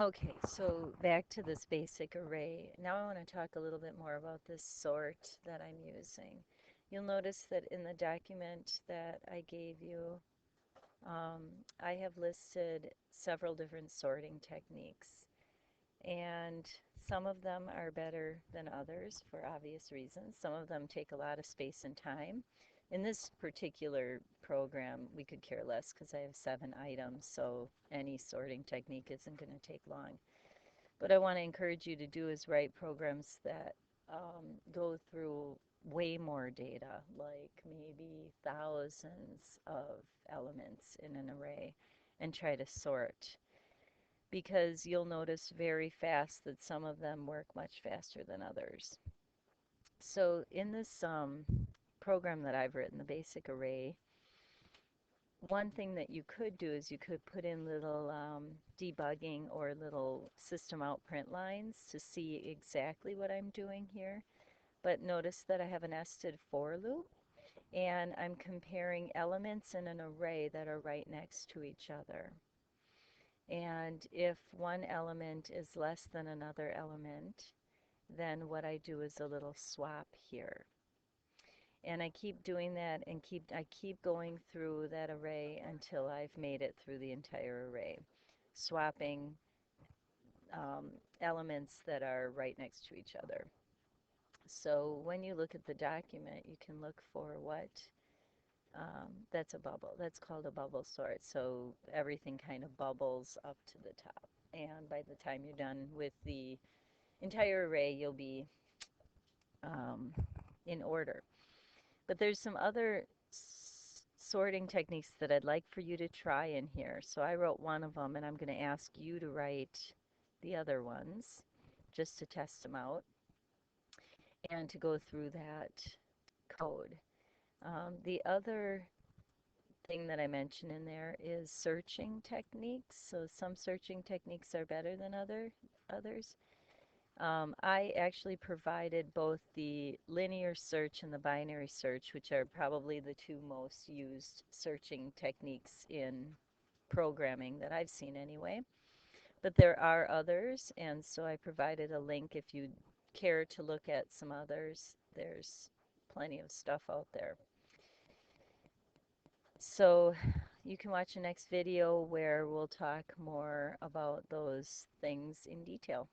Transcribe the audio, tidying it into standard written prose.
Okay, so back to this basic array. Now I want to talk a little bit more about this sort that I'm using. You'll notice that in the document that I gave you, um, I have listed several different sorting techniques, and some of them are better than others for obvious reasons. Some of them take a lot of space and time. In this particular program, we could care less because I have 7 items, so any sorting technique isn't going to take long. What I want to encourage you to do is write programs that go through way more data, like maybe thousands of elements in an array, and try to sort. Because you'll notice very fast that some of them work much faster than others. So in this program that I've written, the basic array, one thing that you could do is you could put in little debugging or little system out print lines to see exactly what I'm doing here. But notice that I have a nested for loop, and I'm comparing elements in an array that are right next to each other. And if one element is less than another element, then what I do is a little swap here. And I keep doing that and I keep going through that array until I've made it through the entire array, swapping um, elements that are right next to each other. So when you look at the document, you can look for what that's a bubble. That's called a bubble sort. So everything kind of bubbles up to the top. And by the time you're done with the entire array, you'll be um, in order. But there's some other sorting techniques that I'd like for you to try in here. So I wrote one of them, and I'm going to ask you to write the other ones just to test them out and to go through that code. The other thing that I mentioned in there is searching techniques. So some searching techniques are better than others. I actually provided both the linear search and the binary search, which are probably the two most used searching techniques in programming that I've seen anyway. But there are others, and so I provided a link if you care to look at some others. There's plenty of stuff out there. So you can watch the next video where we'll talk more about those things in detail.